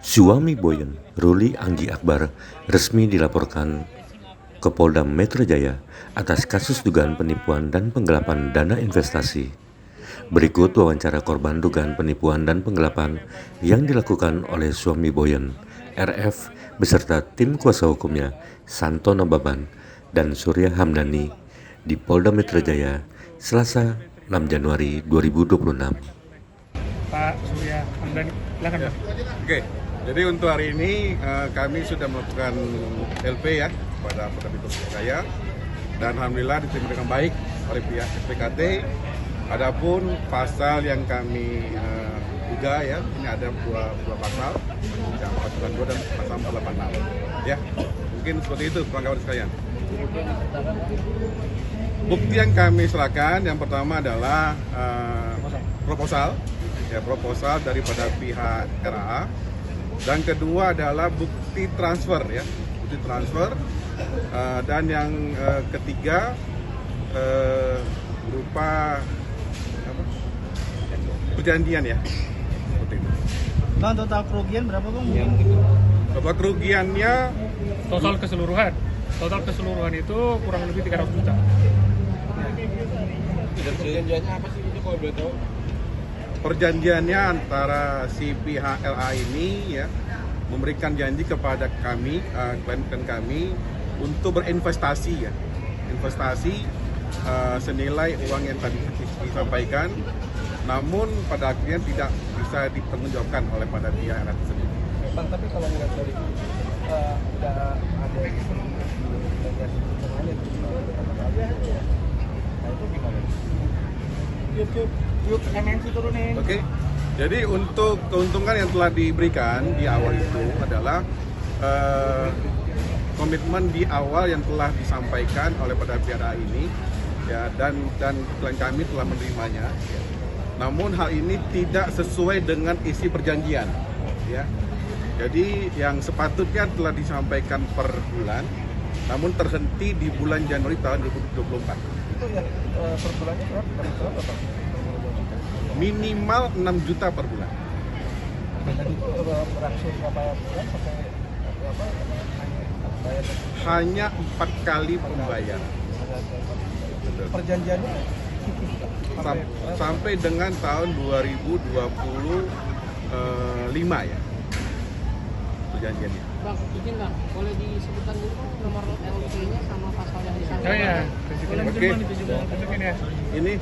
Suami Boyen, Ruli Anggi Akbar, resmi dilaporkan ke Polda Metro Jaya atas kasus dugaan penipuan dan penggelapan dana investasi. Berikut wawancara korban dugaan penipuan dan penggelapan yang dilakukan oleh suami Boyen, RF, beserta tim kuasa hukumnya Santono Baban dan Surya Hamdani di Polda Metro Jaya, Selasa 6 Januari 2026. Pak Surya Hamdani, silakan Pak. Oke, jadi untuk hari ini kami sudah melakukan LP ya pada Polda Metro Jaya dan alhamdulillah diterima dengan baik oleh pihak SPKT. Adapun pasal yang kami duga ya, ini ada dua pasal, yang 492 dan pasal 486. Ya, mungkin seperti itu kawan-kawan sekalian. Bukti yang kami serahkan yang pertama adalah proposal daripada pihak RAA, dan kedua adalah bukti transfer ya, dan yang ketiga berupa perjanjian ya, seperti itu. Bang, total kerugian berapa bang? Total kerugiannya Total keseluruhan itu kurang lebih 300 juta. Perjanjiannya apa sih itu kalau boleh tahu? Perjanjiannya antara si pihak LA ini ya memberikan janji kepada kami, klien kami untuk berinvestasi ya, senilai uang yang tadi disampaikan, namun pada akhirnya tidak bisa dipertanggungjawabkan oleh pada pihak LA tersebut. Bang, tapi kalau nggak dari udah ada itu gimana? Yuk MNC turunin. Oke. Jadi untuk keuntungan yang telah diberikan di awal itu adalah komitmen di awal yang telah disampaikan oleh pada pihak ini ya, dan klien kami telah menerimanya. Ya. Namun hal ini tidak sesuai dengan isi perjanjian ya. Jadi yang sepatutnya telah disampaikan per bulan, namun terhenti di bulan Januari tahun 2024. Itu ya per bulannya berapa Pak? Minimal 6 juta per bulan. Jadi berangsur berapa bulan sampai berapa? Bayar Hanya 4 kali pembayaran. perjanjiannya Sampai dengan tahun 2025 ya perjanjiannya. Bang, izin Bang, boleh disebutkan dulu nomor LP-nya sama pasal yang disangkakan? Oh iya, Oke. tunjukin ya. Ini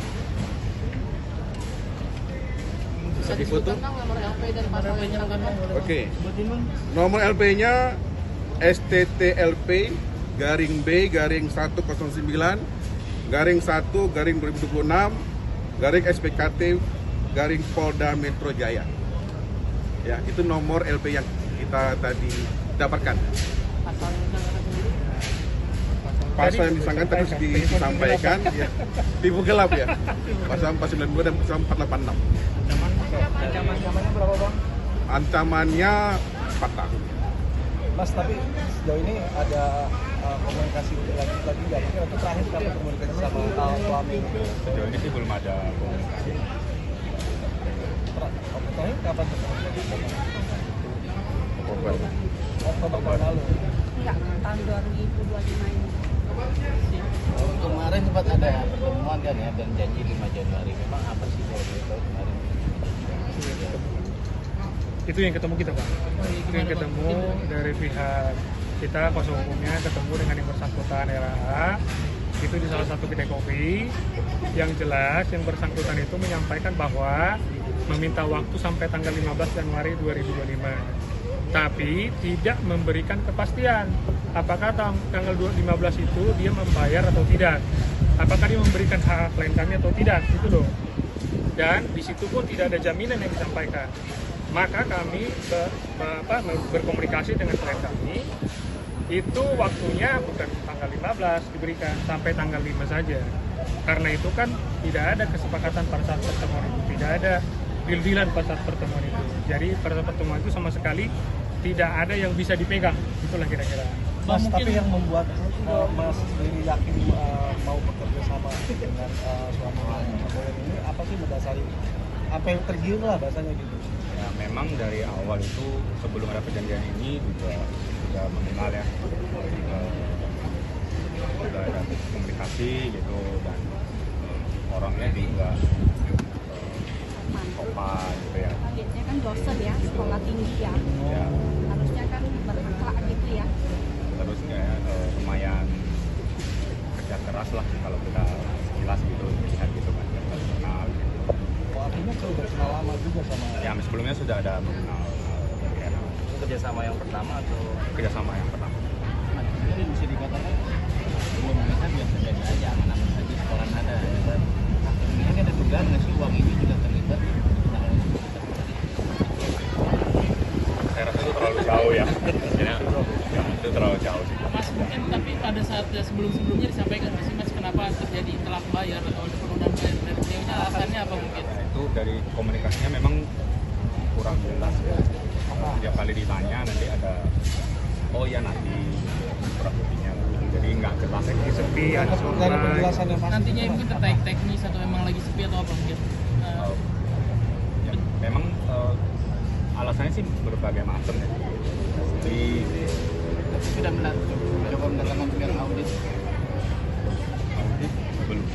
Bisa difoto? disebutkan Bang nomor LP dan pasal yang disangkakan? Oke. Nomor LP-nya STTLP garing B garing 109 garing 1 garing 2026 garing SPKT garing Polda Metro Jaya. Ya, itu nomor LP yang kita tadi dapatkan. Pasal yang disangkakan sendiri? Pasal yang disangkakan terus disampaikan ya. Tipu gelap ya. Pasal 492 dan pasal 486. ancamannya berapa Bang? Ancamannya 4 tahun. Mas, tapi sejauh ini ada komunikasi lanjut lagi nggak? Mungkin atau terakhir kapan komunikasi sama suami? Sejauh ini sih belum ada komunikasi. Terakhir kapan komunikasi sama? Oktober tahun lalu. Enggak, tahun 2025 ini. Kemarin sempat ada pertemuan kan ya, dan janji 5 Januari. Memang apa sih kalau boleh tahu kemarin? Itu yang ketemu kita Pak. Itu yang ketemu dari pihak kita, kuasa hukumnya ketemu dengan yang bersangkutan RAA. Itu di salah satu kedai kopi. Yang jelas yang bersangkutan itu menyampaikan bahwa meminta waktu sampai tanggal 15 Januari 2025. Tapi tidak memberikan kepastian apakah tanggal 15 itu dia membayar atau tidak, apakah dia memberikan hak klien kami atau tidak, itu loh. Dan di situ pun tidak ada jaminan yang disampaikan. Maka kami berkomunikasi dengan klien kami, itu waktunya bukan tanggal 15 diberikan, sampai tanggal 5 saja. Karena itu kan tidak ada kesepakatan pada saat pertemuan itu, tidak ada deal-dealan pada saat pertemuan itu. Jadi pada saat pertemuan itu sama sekali tidak ada yang bisa dipegang, itulah kira-kira. Mas, tapi yang membuat Mas sendiri yakin mau bekerja sama dengan suami Boyen ini apa sih mendasari? Apa yang tergiur lah bahasanya gitu? Ya, memang dari awal itu sebelum ada perjanjian ini juga sudah mengenal ya, sudah ada komunikasi gitu, dan orangnya juga sopan gitu ya. Targetnya kan dosen ya, sekolah tinggi ya. Ya, Harusnya kan berakhlak gitu ya. terus kayak lumayan kerja keras lah kalau kita sekilas gitu lihat gitu kan, kenal gitu. Oh, artinya sudah kenal lama juga sama. Ya, sebelumnya sudah ada mengenal dari era Kerjasama yang pertama atau kerjasama yang pertama. jadi bisa dikatakan sebelum mereka biasa jadi aja aman-aman saja sekolah ada. Ini ada dugaan nggak sih uang ini juga terlibat? Saya rasa itu terlalu jauh ya. Ya, itu terlalu jauh sih. Mas, mungkin tapi pada saat sebelum-sebelumnya disampaikan nggak sih Mas kenapa terjadi telat bayar atau ada penundaan bayar dari beliaunya, alasannya apa mungkin? Itu dari komunikasinya memang kurang jelas ya. Setiap kali ditanya nanti ada oh ya nanti kurang lebihnya, jadi nggak jelas. Sepi, ada Nggak ada penjelasan yang pasti. Nantinya mungkin terkait teknis atau memang lagi sepi atau apa mungkin? Ya, memang alasannya sih berbagai macam ya. Jadi Sudah mencoba mendatangkan pihak audit. audit belum.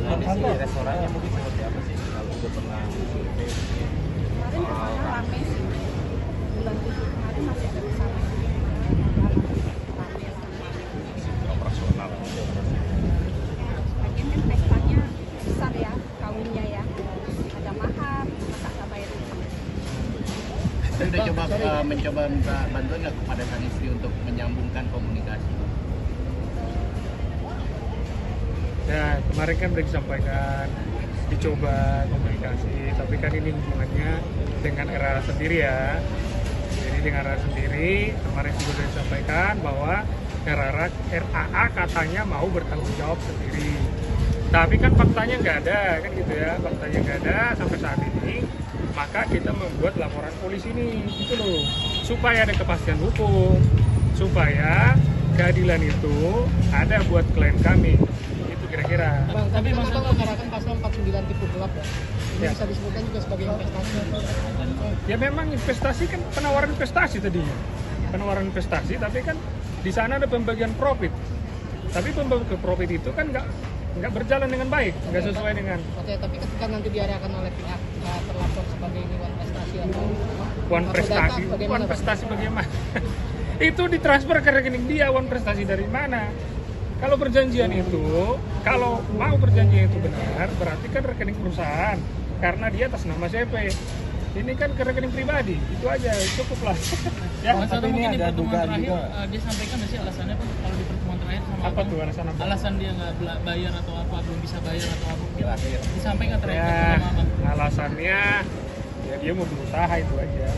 Kondisi restorannya mungkin seperti apa sih? Kalau udah pernah survei. Kemarin rasanya rame sih. Bulan 7 kemarin masih ada kesana. Operasional. Lagian kan pestanya besar ya, kawinnya ya. Ada mahar, masa nggak bayar utang. Tapi udah coba mencoba minta bantuan nggak kepada sang istri untuk menyambungkan komunikasi? Ya, kemarin kan udah disampaikan, dicoba komunikasi, tapi kan ini hubungannya dengan era sendiri ya. Jadi dengan era sendiri, kemarin juga sudah disampaikan bahwa RAA katanya mau bertanggung jawab sendiri. Tapi kan faktanya nggak ada, kan gitu ya, faktanya nggak ada sampai saat ini. Maka kita membuat laporan polisi ini, gitu loh, supaya ada kepastian hukum, supaya keadilan itu ada buat klien kami. Kira-kira. Bang, tapi Mas Bang menggunakan pasal 49 tipu gelap ya. Ini Ya. bisa disebutkan juga sebagai investasi. Ya memang investasi kan penawaran investasi tadinya. Penawaran investasi, tapi kan di sana ada pembagian profit. Tapi pembagian profit itu kan nggak berjalan dengan baik, nggak sesuai dengan Oke, tapi ketika nanti diarahkan oleh pihak terlapor sebagai ini wan prestasi atau wan atau prestasi. data, bagaimana, Wan Pak? prestasi bagaimana? Itu ditransfer ke rekening dia, wan prestasi dari mana? Kalau perjanjian itu, kalau mau perjanjian itu benar, berarti kan rekening perusahaan, karena dia atas nama CP. Ini kan ke rekening pribadi, itu aja, cukup lah. Ya, Mas, atau tapi ini mungkin di ada pertemuan dugaan terakhir juga. dia sampaikan nggak sih alasannya Pak kalau di pertemuan terakhir sama apa Abang? tuh alasan apa? Alasan dia nggak bayar atau apa, belum bisa bayar atau apa mungkin disampaikan terakhir Ya, sama Abang. alasannya ya dia mau berusaha itu aja.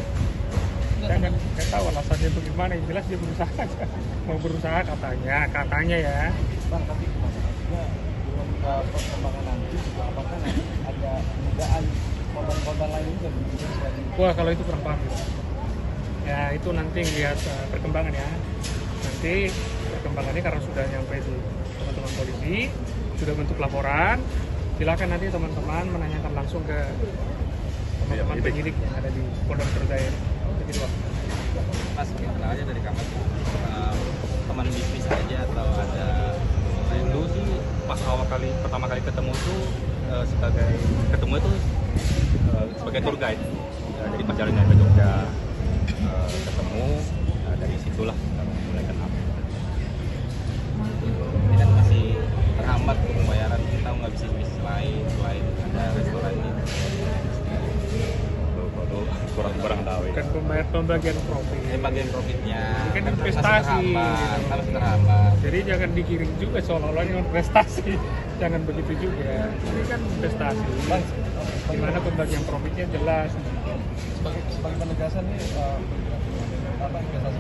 Saya nggak tahu alasannya itu gimana, yang jelas dia berusaha aja. Mau berusaha katanya ya. Bang, tapi maksudnya belum perkembangan nanti juga apakah nanti ada dugaan korban-korban lain juga begitu selain Wah, kalau itu kurang paham. Ya itu nanti lihat perkembangan ya. Nanti perkembangannya karena sudah nyampe di teman-teman polisi, sudah bentuk laporan. Silakan nanti teman-teman menanyakan langsung ke teman-teman penyidik yang ada di Polda Metro Jaya. Begitu, Pak. Mas, kenal aja dari kamar teman bisnis aja atau ada Dulu sih pas pertama kali ketemu tuh sebagai sebagai tour guide. Jadi pas jalan ke Jogja ketemu, dari situlah kita mulai kenal. dan masih terhambat pembayaran, kita nggak bisa bisnis lain selain ada restoran ini. Kurang tahu ya. Bukan pembagian profit. Ini bagian profitnya. Mungkin Kan investasi. harus terhambat. Jadi jangan dikirim juga seolah-olah ini investasi. Jangan begitu juga. Ini kan investasi. Di mana pembagian profitnya jelas. sebagai penegasan nih apa investasi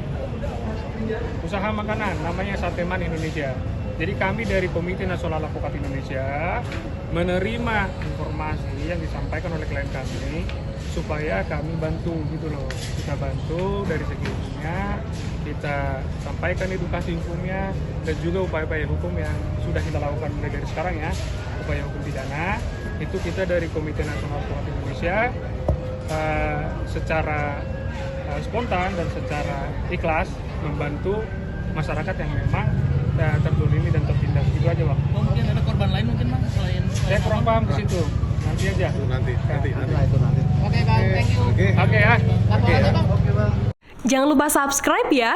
Usaha makanan namanya Sateman Indonesia. Jadi kami dari Komite Nasional Alpukat Indonesia menerima informasi yang disampaikan oleh klien kami supaya kami bantu gitu loh. Kita bantu dari segi hukumnya, kita sampaikan edukasi hukumnya dan juga upaya-upaya hukum yang sudah kita lakukan mulai dari sekarang ya. Upaya hukum pidana itu kita dari Komite Nasional Alpukat Indonesia secara spontan dan secara ikhlas membantu masyarakat yang memang terzolimi dan tertindas. Itu aja Bang. Oh, mungkin ada korban lain mungkin Bang selain Saya kurang paham ke situ. Nanti aja. Nanti. Oke Bang, thank you. Oke ya. Laporannya Bang. Jangan lupa subscribe ya.